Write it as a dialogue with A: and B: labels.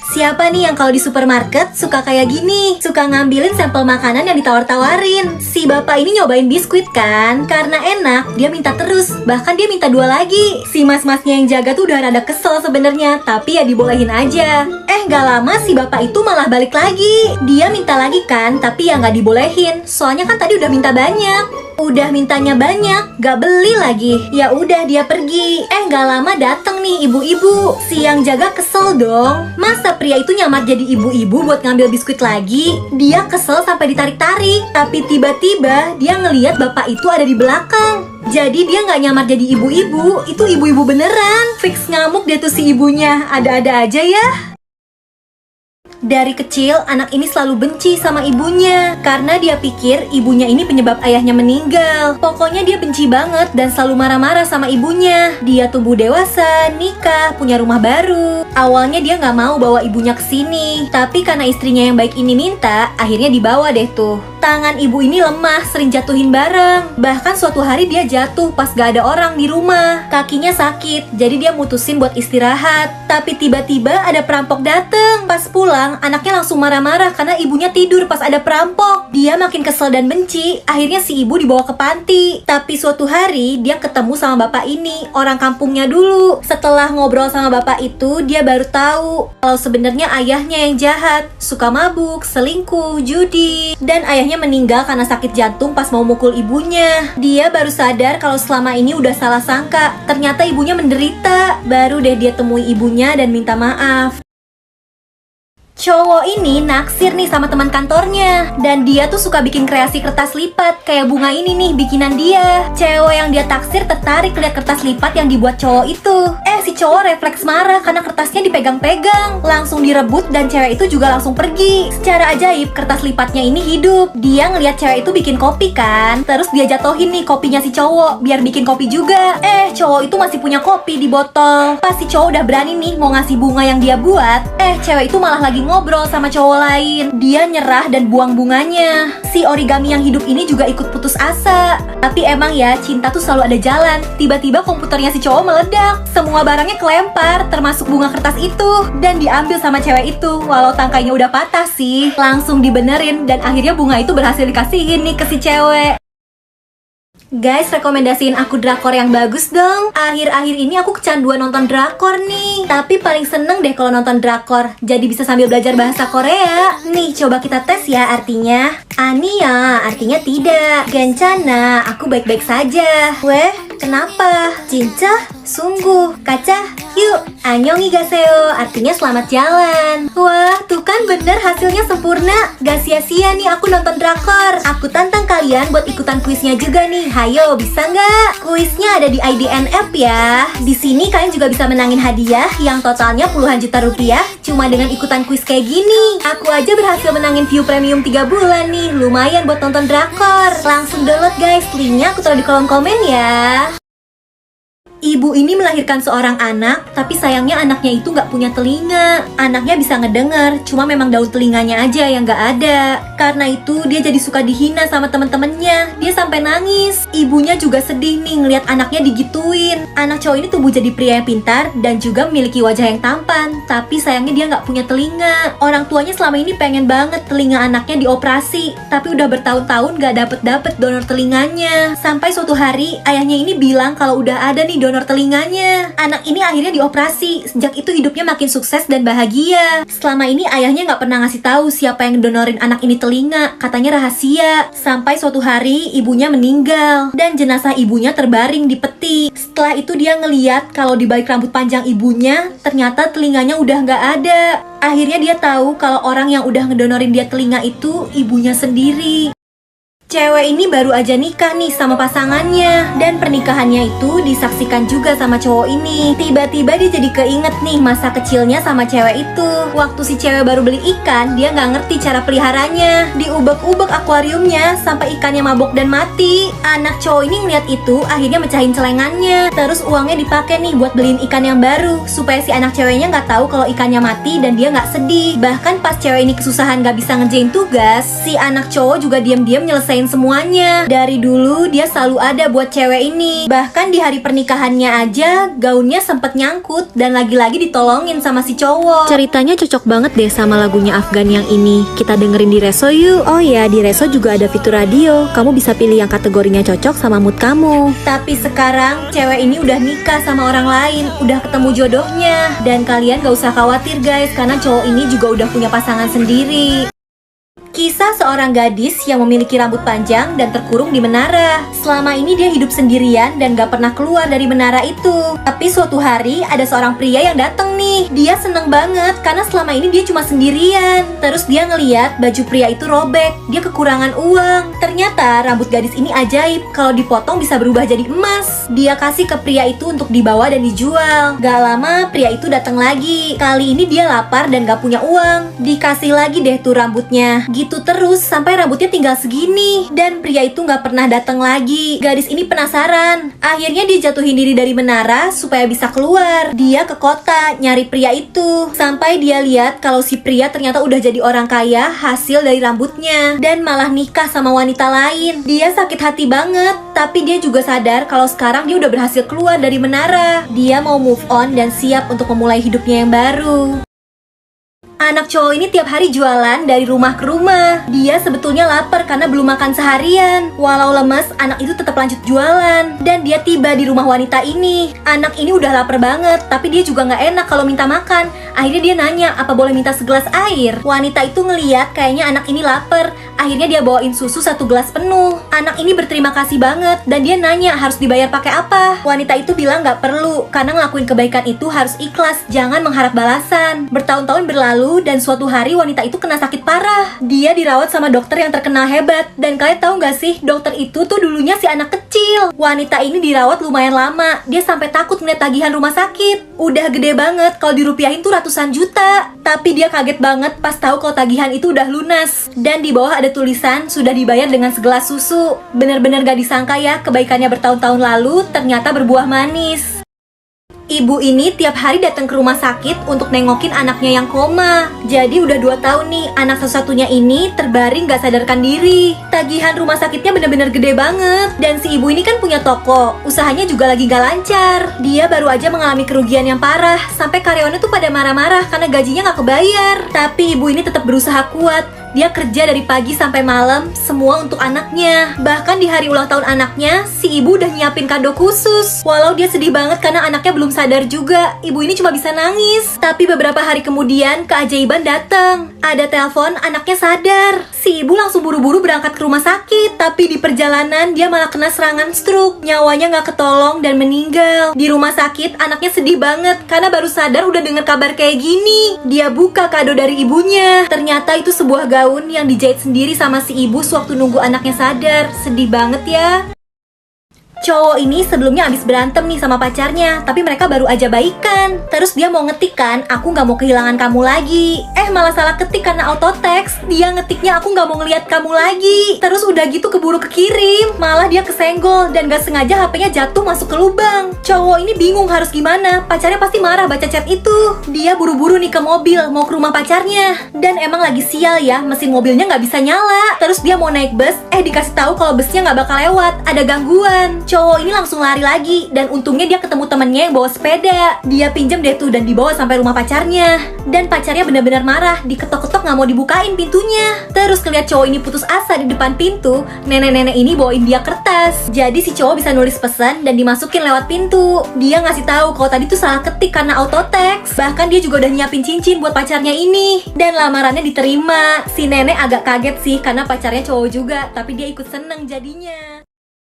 A: Siapa nih yang kalau di supermarket suka kayak gini? Suka ngambilin sampel makanan yang ditawar-tawarin. Si bapak ini nyobain biskuit kan? Karena enak, dia minta terus. Bahkan dia minta 2 lagi. Si mas-masnya yang jaga tuh udah rada kesel sebenarnya, tapi ya dibolehin aja. Gak lama si bapak itu malah balik lagi. Dia minta lagi kan, tapi ya gak dibolehin. Soalnya kan tadi udah minta banyak. Udah mintanya banyak, gak beli lagi. Ya udah dia pergi. Gak lama dateng nih ibu-ibu. Si yang jaga kesel dong. Masa pria itu nyamar jadi ibu-ibu buat ngambil biskuit lagi? Dia kesel sampai ditarik-tarik. Tapi tiba-tiba dia ngeliat bapak itu ada di belakang. Jadi dia nggak nyamar jadi ibu-ibu. Itu ibu-ibu beneran. Fix ngamuk dia tuh si ibunya. Ada-ada aja ya. Dari kecil, anak ini selalu benci sama ibunya karena dia pikir ibunya ini penyebab ayahnya meninggal. Pokoknya dia benci banget dan selalu marah-marah sama ibunya. Dia tumbuh dewasa, nikah, punya rumah baru. Awalnya dia nggak mau bawa ibunya ke sini, tapi karena istrinya yang baik ini minta, akhirnya dibawa deh tuh. Tangan ibu ini lemah, sering jatuhin barang. Bahkan suatu hari dia jatuh pas gak ada orang di rumah. Kakinya sakit, jadi dia mutusin buat istirahat. Tapi tiba-tiba ada perampok dateng. Pas pulang, anaknya langsung marah-marah karena ibunya tidur pas ada perampok. Dia makin kesel dan benci. Akhirnya si ibu dibawa ke panti. Tapi suatu hari dia ketemu sama bapak ini, orang kampungnya dulu. Setelah ngobrol sama bapak itu, dia baru tahu kalau sebenarnya ayahnya yang jahat, suka mabuk, selingkuh, judi, dan ayahnya meninggal karena sakit jantung pas mau mukul ibunya. Dia baru sadar kalau selama ini udah salah sangka. Ternyata ibunya menderita. Baru deh dia temui ibunya dan minta maaf. Cowok ini naksir nih sama teman kantornya. Dan dia tuh suka bikin kreasi kertas lipat. Kayak bunga ini nih, bikinan dia. Cewek yang dia taksir tertarik lihat kertas lipat yang dibuat cowok itu. Si cowok refleks marah karena kertasnya dipegang-pegang. Langsung direbut dan cewek itu juga langsung pergi. Secara ajaib, kertas lipatnya ini hidup. Dia ngeliat cewek itu bikin kopi kan. Terus dia jatohin nih kopinya si cowok biar bikin kopi juga. Cowok itu masih punya kopi di botol. Pas si cowok udah berani nih mau ngasih bunga yang dia buat, cewek itu malah lagi ngobrol sama cowok lain. Dia nyerah dan buang bunganya. Si origami yang hidup ini juga ikut putus asa. Tapi emang ya, cinta tuh selalu ada jalan. Tiba-tiba komputernya si cowok meledak. Semua barangnya kelempar, termasuk bunga kertas itu. Dan diambil sama cewek itu. Walau tangkainya udah patah sih. Langsung dibenerin dan akhirnya bunga itu berhasil dikasihin nih ke si cewek. Guys, rekomendasiin aku drakor yang bagus dong. Akhir-akhir ini aku kecanduan nonton drakor nih. Tapi paling seneng deh kalau nonton drakor. Jadi bisa sambil belajar bahasa Korea. Nih, coba kita tes ya artinya. Ania, artinya tidak. Gencana, aku baik-baik saja. Weh, kenapa? Cinca, sungguh. Kaca, yuk. Annyeonghi gaseyo, artinya selamat jalan. Wah, tuh kan bener hasilnya sempurna. Gak sia-sia nih aku nonton drakor. Aku tantang kalian buat ikutan kuisnya juga nih. Hayo, bisa nggak? Kuisnya ada di IDNF ya. Di sini kalian juga bisa menangin hadiah yang totalnya puluhan juta rupiah cuma dengan ikutan kuis kayak gini. Aku aja berhasil menangin view premium 3 bulan nih. Lumayan buat nonton drakor. Langsung download guys, linknya aku taruh di kolom komen ya. Ibu ini melahirkan seorang anak, tapi sayangnya anaknya itu nggak punya telinga. Anaknya bisa ngedengar, cuma memang daun telinganya aja yang nggak ada. Karena itu dia jadi suka dihina sama temen-temennya. Dia sampai nangis. Ibunya juga sedih nih ngeliat anaknya digituin. Anak cowok ini tumbuh jadi pria yang pintar dan juga memiliki wajah yang tampan. Tapi sayangnya dia nggak punya telinga. Orang tuanya selama ini pengen banget telinga anaknya dioperasi, tapi udah bertahun-tahun nggak dapet donor telinganya. Sampai suatu hari ayahnya ini bilang kalau udah ada nih donor telinganya. Anak ini akhirnya dioperasi. Sejak itu hidupnya makin sukses dan bahagia. Selama ini ayahnya nggak pernah ngasih tahu siapa yang donorin anak ini telinga. Katanya rahasia. Sampai suatu hari ibunya meninggal dan jenazah ibunya terbaring di peti. Setelah itu dia ngeliat kalau di balik rambut panjang ibunya ternyata telinganya udah nggak ada. Akhirnya dia tahu kalau orang yang udah ngedonorin dia telinga itu ibunya sendiri. Cewek ini baru aja nikah nih sama pasangannya. Dan pernikahannya itu disaksikan juga sama cowok ini. Tiba-tiba dia jadi keinget nih masa kecilnya sama cewek itu. Waktu si cewek baru beli ikan, dia nggak ngerti cara peliharanya. Diubek-ubek akuariumnya sampai ikannya mabok dan mati. Anak cowok ini ngeliat itu, akhirnya mecahin celengannya. Terus uangnya dipakai nih buat beliin ikan yang baru, supaya si anak ceweknya nggak tahu kalau ikannya mati dan dia nggak sedih. Bahkan pas cewek ini kesusahan nggak bisa ngerjain tugas, si anak cowok juga diam-diam nyelesain ngerasain semuanya. Dari dulu dia selalu ada buat cewek ini. Bahkan di hari pernikahannya aja gaunnya sempet nyangkut dan lagi-lagi ditolongin sama si cowok. Ceritanya cocok banget deh sama lagunya Afgan yang ini. Kita dengerin di Reso yuk. Oh ya, di Reso juga ada fitur radio. Kamu bisa pilih yang kategorinya cocok sama mood kamu. Tapi sekarang cewek ini udah nikah sama orang lain, udah ketemu jodohnya. Dan kalian gak usah khawatir guys, karena cowok ini juga udah punya pasangan sendiri. Kisah seorang gadis yang memiliki rambut panjang dan terkurung di menara. Selama ini dia hidup sendirian dan gak pernah keluar dari menara itu. Tapi suatu hari ada seorang pria yang datang nih. Dia seneng banget karena selama ini dia cuma sendirian. Terus dia ngeliat baju pria itu robek. Dia kekurangan uang. Ternyata rambut gadis ini ajaib. Kalau dipotong bisa berubah jadi emas. Dia kasih ke pria itu untuk dibawa dan dijual. Gak lama pria itu datang lagi. Kali ini dia lapar dan gak punya uang. Dikasih lagi deh tuh rambutnya. Gitu terus sampai rambutnya tinggal segini. Dan pria itu gak pernah datang lagi. Gadis ini penasaran. Akhirnya dia jatuhin diri dari menara supaya bisa keluar. Dia ke kota nyari pria itu. Sampai dia lihat kalau si pria ternyata udah jadi orang kaya hasil dari rambutnya. Dan malah nikah sama wanita lain. Dia sakit hati banget. Tapi dia juga sadar kalau sekarang dia udah berhasil keluar dari menara. Dia mau move on dan siap untuk memulai hidupnya yang baru. Anak cowok ini tiap hari jualan dari rumah ke rumah. Dia sebetulnya lapar karena belum makan seharian. Walau lemes, anak itu tetap lanjut jualan. Dan dia tiba di rumah wanita ini. Anak ini udah lapar banget, tapi dia juga gak enak kalau minta makan. Akhirnya dia nanya, apa boleh minta segelas air? Wanita itu ngeliat kayaknya anak ini lapar. Akhirnya dia bawain susu 1 gelas penuh. Anak ini berterima kasih banget dan dia nanya harus dibayar pakai apa. Wanita itu bilang gak perlu, karena ngelakuin kebaikan itu harus ikhlas, jangan mengharap balasan. Bertahun-tahun berlalu dan suatu hari wanita itu kena sakit parah. Dia dirawat sama dokter yang terkenal hebat. Dan kalian tahu gak sih, dokter itu tuh dulunya si anak kecil. Wanita ini dirawat lumayan lama. Dia sampai takut ngeliat tagihan rumah sakit. Udah gede banget, kalau dirupiahin tuh ratusan juta. Tapi dia kaget banget pas tahu kalau tagihan itu udah lunas. Dan di bawah ada tulisan sudah dibayar dengan segelas susu. Bener-bener gak disangka ya, kebaikannya bertahun-tahun lalu ternyata berbuah manis. Ibu ini tiap hari datang ke rumah sakit untuk nengokin anaknya yang koma. Jadi udah 2 tahun nih, anak satu-satunya ini terbaring gak sadarkan diri. Tagihan rumah sakitnya bener-bener gede banget. Dan si ibu ini kan punya toko, usahanya juga lagi gak lancar. Dia baru aja mengalami kerugian yang parah. Sampai karyawannya tuh pada marah-marah karena gajinya gak kebayar. Tapi ibu ini tetap berusaha kuat. Dia kerja dari pagi sampai malam, semua untuk anaknya. Bahkan di hari ulang tahun anaknya, si ibu udah nyiapin kado khusus. Walau dia sedih banget karena anaknya belum sadar juga, ibu ini cuma bisa nangis. Tapi beberapa hari kemudian, keajaiban datang. Ada telepon, anaknya sadar. Si ibu langsung buru-buru berangkat ke rumah sakit. Tapi di perjalanan, dia malah kena serangan stroke. Nyawanya gak ketolong dan meninggal. Di rumah sakit, anaknya sedih banget karena baru sadar udah denger kabar kayak gini. Dia buka kado dari ibunya. Ternyata itu sebuah gaun yang dijahit sendiri sama si ibu sewaktu nunggu anaknya sadar. Sedih banget ya. Cowok ini sebelumnya abis berantem nih sama pacarnya, tapi mereka baru aja baikan. Terus dia mau ngetik kan, aku gak mau kehilangan kamu lagi. Malah salah ketik karena auto text. Dia ngetiknya aku gak mau ngeliat kamu lagi. Terus udah gitu keburu kekirim. Malah dia kesenggol dan gak sengaja HP-nya jatuh masuk ke lubang. Cowok ini bingung harus gimana. Pacarnya pasti marah baca chat itu. Dia buru-buru nih ke mobil, mau ke rumah pacarnya. Dan emang lagi sial ya, mesin mobilnya gak bisa nyala. Terus dia mau naik bus, dikasih tahu kalau busnya gak bakal lewat, ada gangguan. Cowok ini langsung lari lagi. Dan untungnya dia ketemu temennya yang bawa sepeda. Dia pinjam deh tuh dan dibawa sampai rumah pacarnya. Dan pacarnya benar-benar marah, diketok-ketok gak mau dibukain pintunya. Terus ngeliat cowok ini putus asa di depan pintu, nenek-nenek ini bawain dia kertas. Jadi si cowok bisa nulis pesan dan dimasukin lewat pintu. Dia ngasih tahu kalau tadi tuh salah ketik karena auto text. Bahkan dia juga udah nyiapin cincin buat pacarnya ini. Dan lamarannya diterima. Si nenek agak kaget sih karena pacarnya cowok juga, tapi dia ikut seneng jadinya.